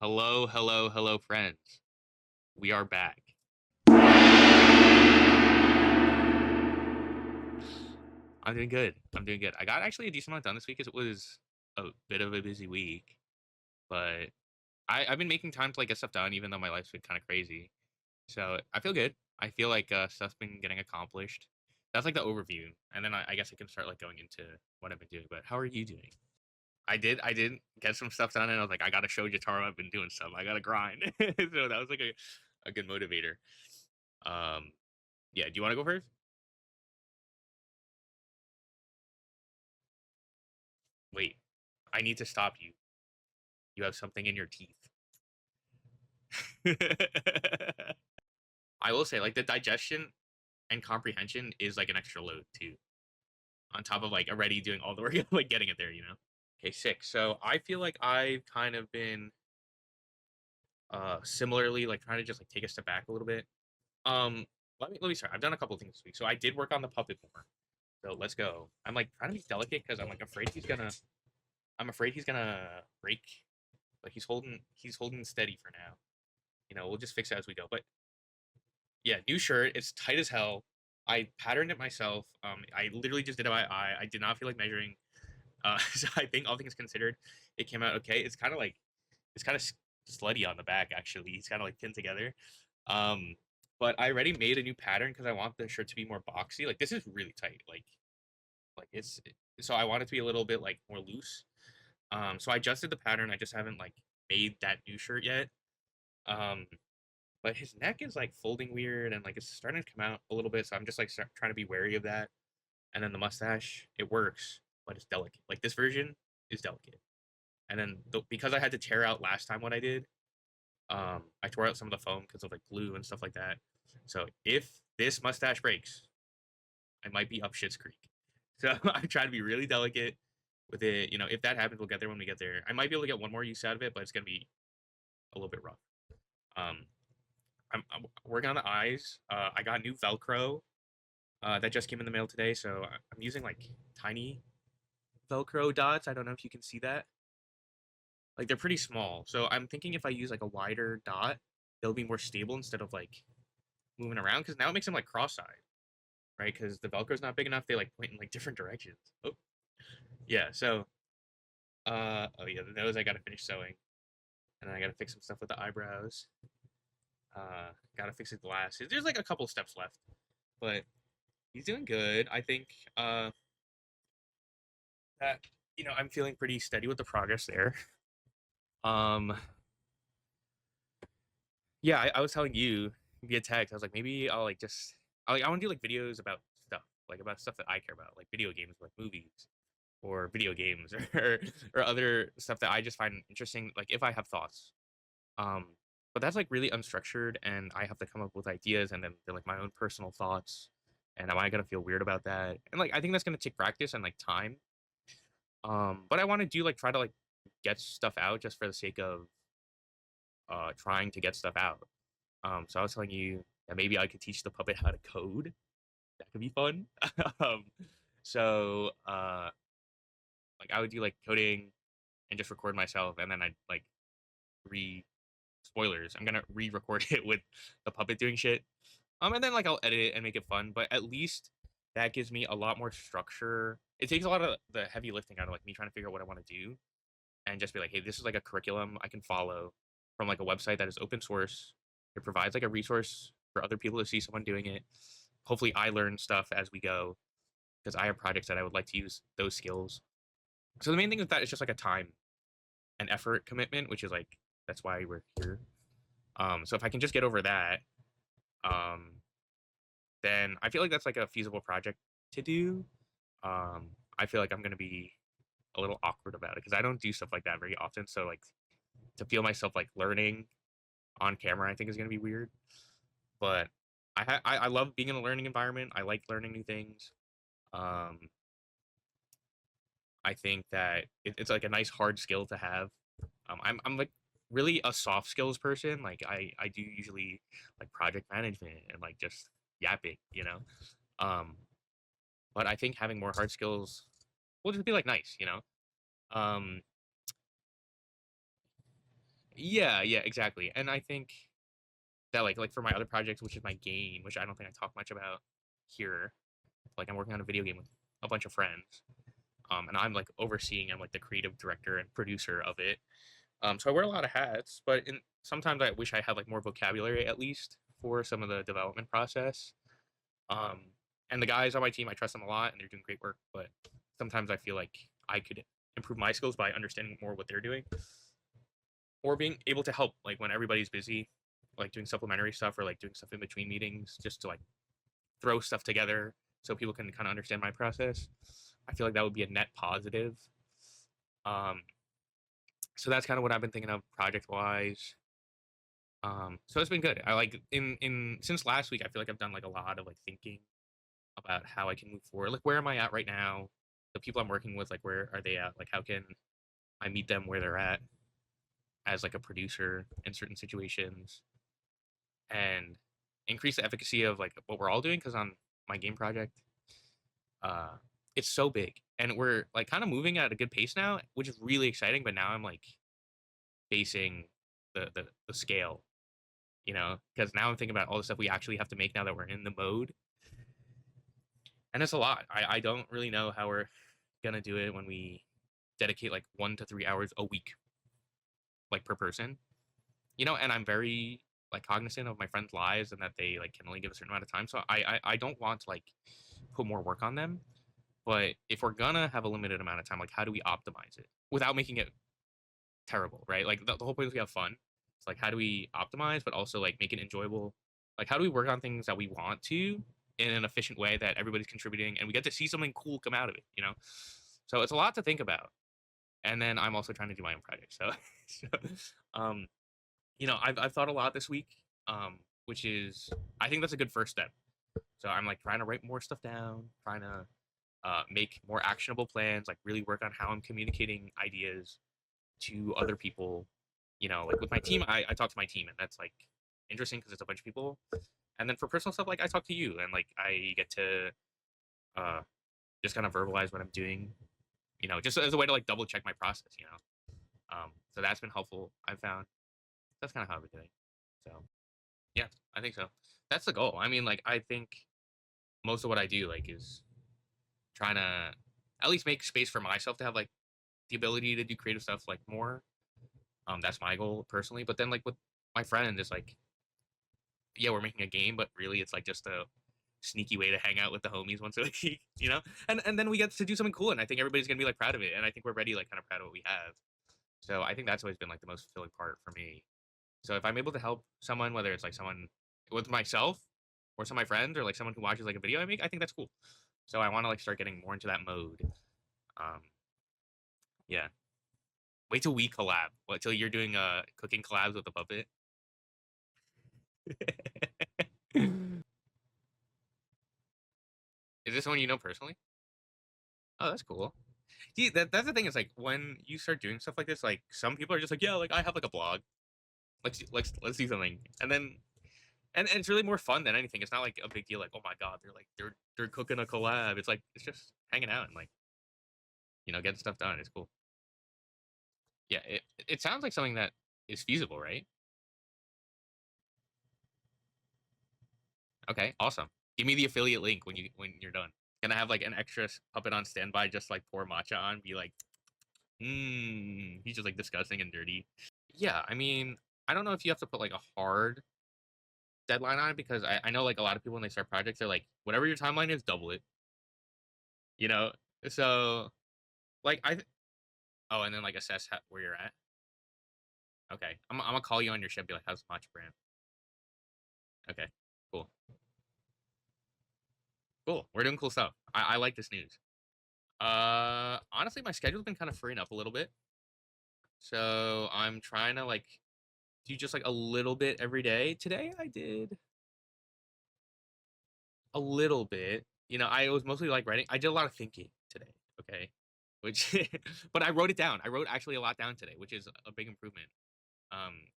Hello, hello, hello, friends. We are back. I'm doing good. I'm doing good. I got actually a decent amount done this week, as it was a bit of a busy week, but I've been making time to like get stuff done, even though my life's been kind of crazy. So I feel good. I feel like stuff's been getting accomplished. That's like the overview, and then I guess I can start like going into what I've been doing. But how are you doing? I did get some stuff done, and I was like, I gotta show Jataro I've been doing stuff. I gotta grind. So that was like a good motivator. Um, yeah. Do you want to go first? Wait, I need to stop you. You have something in your teeth. I will say, like, the digestion and comprehension is like an extra load too, on top of like already doing all the work, like getting it there, you know? Okay, six. So I feel like I've kind of been similarly like trying to just like take a step back a little bit. Um let me start. I've done a couple things this week. So I did work on the puppet more. So let's go. I'm like trying to be delicate because I'm afraid he's gonna break. Like he's holding steady for now. We'll just fix it as we go. But yeah, new shirt. It's tight as hell. I patterned it myself. I literally just did it by eye. I did not feel like measuring. So I think all things considered, it came out okay. It's kind of slutty on the back actually. It's kind of like pinned together. Um, but I already made a new pattern because I want the shirt to be more boxy. Like this is really tight. Like so I want it to be a little bit like more loose. So I adjusted the pattern. I just haven't like made that new shirt yet. Um, but his neck is like folding weird and like it's starting to come out a little bit. So I'm just like trying to be wary of that. And then the mustache, it works, but it's delicate. Like this version is delicate. And then because I had to tear out last time what I did, I tore out some of the foam because of like glue and stuff like that. So if this mustache breaks, I might be up shit's creek. So I try to be really delicate with it. If that happens, we'll get there when we get there. I might be able to get one more use out of it, but it's gonna be a little bit rough. Um, I'm working on the eyes. I got new Velcro that just came in the mail today, so I'm using like tiny Velcro dots. I don't know if you can see that. Like they're pretty small, so I'm thinking if I use like a wider dot, they'll be more stable instead of like moving around. Because now it makes them like cross-eyed, right? Because the Velcro's not big enough. They like point in like different directions. Oh, yeah. So, oh yeah, the nose I gotta finish sewing, and then I gotta fix some stuff with the eyebrows. Gotta fix the glasses. There's like a couple steps left, but he's doing good. I think that I'm feeling pretty steady with the progress there. Um, yeah, I was telling you via text. I was like, maybe I'll like just I want to do like videos about stuff, like about stuff that I care about, like video games, like movies, or video games, or other stuff that I just find interesting. Like if I have thoughts, um, but that's like really unstructured, and I have to come up with ideas, and then they're like my own personal thoughts. And am I gonna feel weird about that? And like I think that's gonna take practice and like time. But I want to do like try to like get stuff out just for the sake of trying to get stuff out. So I was telling you that maybe I could teach the puppet how to code. That could be fun. um, so like I would do like coding and just record myself, and then I'd like re spoilers. I'm gonna re-record it with the puppet doing shit. And then like I'll edit it and make it fun. But at least that gives me a lot more structure. It takes a lot of the heavy lifting out of like me trying to figure out what I want to do, and just be like, hey, this is like a curriculum I can follow from like a website that is open source. It provides like a resource for other people to see someone doing it. Hopefully, I learn stuff as we go because I have projects that I would like to use those skills. So the main thing with that is just like a time and effort commitment, which is like that's why we're here. So if I can just get over that, um, then I feel like that's like a feasible project to do. I feel like I'm gonna be a little awkward about it because I don't do stuff like that very often. So like to feel myself like learning on camera, I think is gonna be weird. But I love being in a learning environment. I like learning new things. Um, I think that it's like a nice hard skill to have. I'm like really a soft skills person. Like I do usually like project management and like just yapping. Um, but I think having more hard skills will just be like nice. Um, Yeah, yeah, exactly. And I think that like for my other projects, which is my game, which I don't think I talk much about here. Like I'm working on a video game with a bunch of friends. And I'm like overseeing. I'm like the creative director and producer of it. So I wear a lot of hats, but sometimes I wish I had like more vocabulary at least for some of the development process. Um, and the guys on my team, I trust them a lot, and they're doing great work. But sometimes I feel like I could improve my skills by understanding more what they're doing, or being able to help like when everybody's busy, like doing supplementary stuff or like doing stuff in between meetings, just to like throw stuff together so people can kind of understand my process. I feel like that would be a net positive. Um, so that's kind of what I've been thinking of project wise. So it's been good. I like in since last week. I feel like I've done like a lot of like thinking about how I can move forward. Like where am I at right now? The people I'm working with, like where are they at? Like how can I meet them where they're at as like a producer in certain situations and increase the efficacy of like what we're all doing? Because on my game project, uh, it's so big and we're like kind of moving at a good pace now, which is really exciting. But now I'm like facing the scale, because now I'm thinking about all the stuff we actually have to make now that we're in the mode, and it's a lot. I don't really know how we're gonna do it when we dedicate like 1 to 3 hours a week, like per person, and I'm very like cognizant of my friends' lives and that they like can only give a certain amount of time. So I don't want to like put more work on them. But if we're gonna have a limited amount of time, like how do we optimize it without making it terrible, right? Like the whole point is we have fun. It's like how do we optimize, but also like make it enjoyable? Like how do we work on things that we want to in an efficient way that everybody's contributing and we get to see something cool come out of it? So it's a lot to think about. And then I'm also trying to do my own project. So, so um, I've thought a lot this week, which is I think that's a good first step. So I'm like trying to write more stuff down, trying to make more actionable plans, like really work on how I'm communicating ideas to other people. Like with my team, I talk to my team, and that's like interesting because it's a bunch of people. And then for personal stuff, like I talk to you, and like I get to uh, just kind of verbalize what I'm doing, just as a way to like double check my process. So that's been helpful. I found that's kind of how I've been doing. So yeah, I think so. That's the goal. I mean, like I think most of what I do like is trying to at least make space for myself to have like the ability to do creative stuff like more. That's my goal personally. But then like with my friend is like, yeah, we're making a game, but really it's like just a sneaky way to hang out with the homies once a week. And then we get to do something cool, and I think everybody's gonna be like proud of it, and I think we're already like kind of proud of what we have. So I think that's always been like the most fulfilling part for me. So if I'm able to help someone, whether it's like someone with myself or some of my friends or like someone who watches like a video I make, I think that's cool. So I want to like start getting more into that mode. Um, yeah. Wait till we collab. Wait till you're doing cooking collabs with the puppet. Is this someone you know personally? Oh, that's cool. See, that's the thing is like when you start doing stuff like this, like some people are just like, yeah, like I have like a blog. Let's do something, and then and it's really more fun than anything. It's not like a big deal. Like, oh my god, they're cooking a collab. It's like it's just hanging out and like getting stuff done. It's cool. Yeah, it sounds like something that is feasible, right? Okay, awesome. Give me the affiliate link when you're done. Can I have like an extra puppet on standby, just like pour matcha on? Be like, he's just like disgusting and dirty. Yeah, I mean, I don't know if you have to put like a hard deadline on it because I know like a lot of people when they start projects, they're like, whatever your timeline is, double it. You know, so like oh, and then like assess where you're at. Okay, I'm gonna call you on your ship. Be like, how's the matcha brand? Okay, cool, cool. We're doing cool stuff. I like this news. Honestly, my schedule's been kind of freeing up a little bit, so I'm trying to like do just like a little bit every day. Today I did a little bit. I was mostly like writing. I did a lot of thinking today. Okay, which, but I wrote it down. I wrote actually a lot down today, which is a big improvement.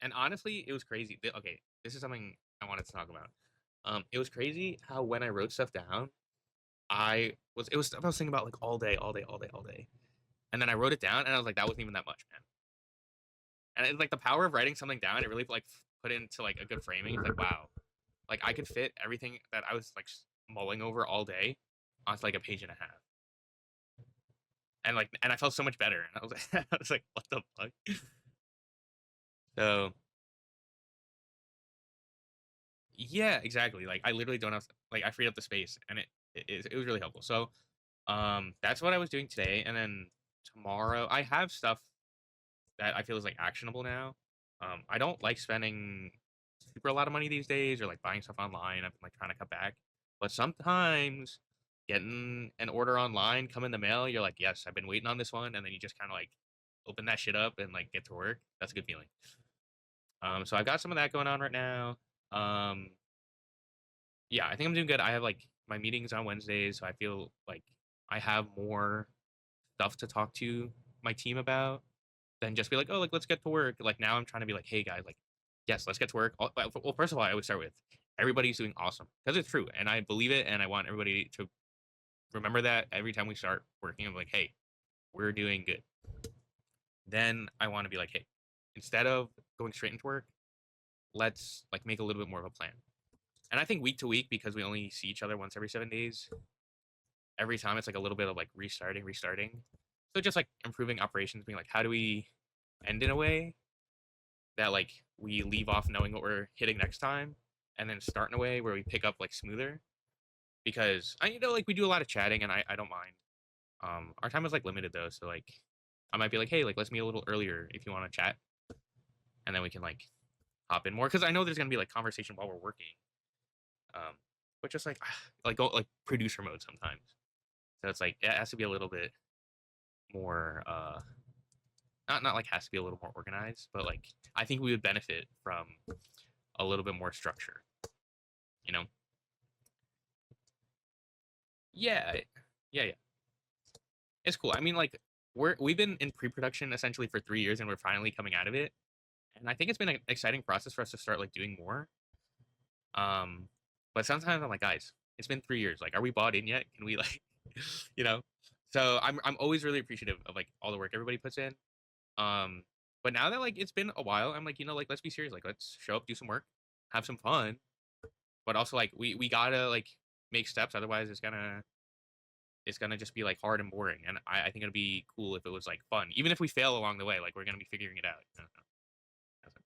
And honestly, it was crazy. Okay, this is something I wanted to talk about. It was crazy how when I wrote stuff down, it was stuff I was thinking about like all day, all day, all day, all day. And then I wrote it down and I was like, that wasn't even that much, man. And it's like the power of writing something down. It really like put into like a good framing. It's like wow, like I could fit everything that I was like mulling over all day onto like a page and a half. And I felt so much better. And I was like, I was like, what the fuck? So yeah, exactly. Like I literally don't have like I freed up the space, and it was really helpful. So that's what I was doing today, and then tomorrow I have stuff that I feel is like actionable now. I don't like spending super a lot of money these days or like buying stuff online. I've been like trying to cut back, but sometimes getting an order online come in the mail, you're like, yes, I've been waiting on this one, and then you just kind of like open that shit up and like get to work. That's a good feeling. So I've got some of that going on right now. Um, yeah, I think I'm doing good. I have like my meetings on Wednesdays, so I feel like I have more stuff to talk to my team about than just be like, oh, like let's get to work. Like now I'm trying to be like, hey guys, like yes, let's get to work. Well, first of all, I always start with everybody's doing awesome because it's true, and I believe it, and I want everybody to remember that every time we start working. I'm like, hey, we're doing good. Then I want to be like, hey, instead of going straight into work, let's like make a little bit more of a plan. And I think week to week, because we only see each other once every 7 days, every time it's like a little bit of like restarting. So just like improving operations, being like, how do we end in a way that like we leave off knowing what we're hitting next time, and then start in a way where we pick up like smoother. Because I like we do a lot of chatting, and I don't mind. Our time is like limited though, so like I might be like, hey, like let's meet a little earlier if you want to chat, and then we can like hop in more because I know there's gonna be like conversation while we're working. Um, but just like like go like producer mode sometimes. So it's like it has to be a little bit more not like has to be a little more organized, but like I think we would benefit from a little bit more structure, you know? Yeah. Yeah, yeah. It's cool. I mean like we've been in pre-production essentially for 3 years and we're finally coming out of it. And I think it's been an exciting process for us to start like doing more. Um but sometimes I'm like, guys, it's been 3 years. Like, are we bought in yet? Can we like you know? So I'm always really appreciative of like all the work everybody puts in. Um, but now that like it's been a while, I'm like, like let's be serious. Like let's show up, do some work, have some fun. But also like we gotta like make steps, otherwise it's gonna just be like hard and boring. And I think it'd be cool if it was like fun, even if we fail along the way. Like we're gonna be figuring it out. I don't know. That's what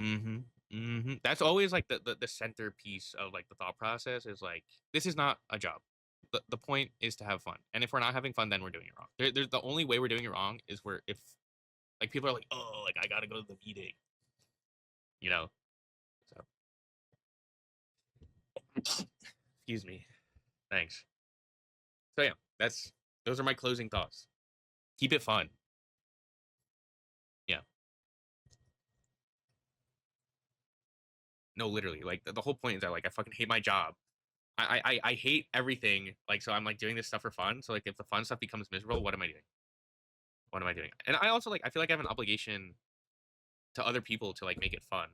I'm thinking. That's always like the centerpiece of like the thought process is like this is not a job. The point is to have fun, and if we're not having fun, then we're doing it wrong. There's the only way we're doing it wrong is where if like people are like, oh, like I gotta go to the meeting, you know. So excuse me. Thanks. So yeah, those are my closing thoughts. Keep it fun. Yeah. No, literally. Like the whole point is that like I fucking hate my job. I hate everything. Like so I'm like doing this stuff for fun. So like if the fun stuff becomes miserable, what am I doing? What am I doing? And I also like I feel like I have an obligation to other people to like make it fun,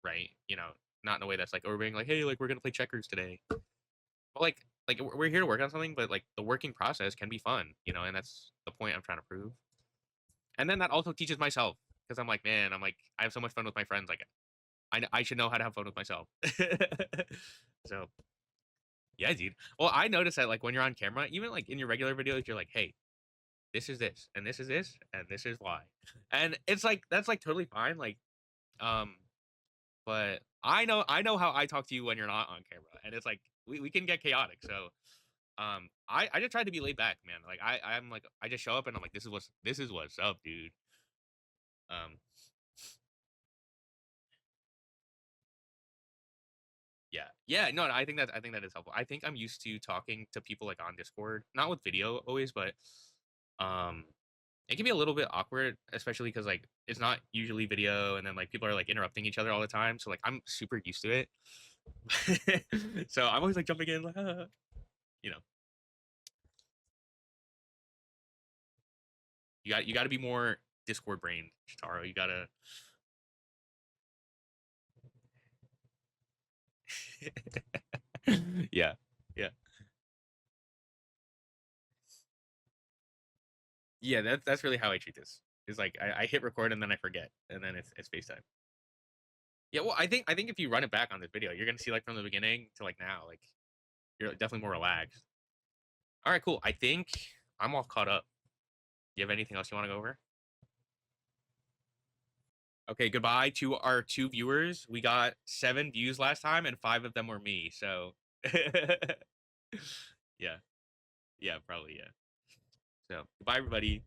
right? Not in a way that's like, oh, we're being like, hey, like we're gonna play checkers today. But like we're here to work on something, but like the working process can be fun, and that's the point I'm trying to prove. And then that also teaches myself because I'm like, man, I'm like, I have so much fun with my friends. Like, I should know how to have fun with myself. So yeah, dude. Well, I noticed that like when you're on camera, even like in your regular videos, you're like, hey, this is this, and this is this, and this is why. And it's like that's like totally fine. Like, um, but I know how I talk to you when you're not on camera, and it's like we can get chaotic. So I just tried to be laid back, man. Like I'm like I just show up and I'm like this is what's up, dude. Um yeah. Yeah, no, I think that is helpful. I think I'm used to talking to people like on Discord, not with video always, but um it can be a little bit awkward, especially because like it's not usually video and then like people are like interrupting each other all the time. So like I'm super used to it. So I'm always like jumping in like you know. You got to be more Discord brained, Shitaro. You gotta. Yeah, yeah. Yeah, that's really how I treat this. Is like I hit record and then I forget, and then it's FaceTime. Yeah, well, I think if you run it back on this video, you're gonna see like from the beginning to like now, like you're definitely more relaxed. All right, cool. I think I'm all caught up. Do you have anything else you want to go over? Okay, goodbye to our 2 viewers. We got 7 views last time, and 5 of them were me. So, yeah, yeah, probably yeah. So, goodbye, everybody.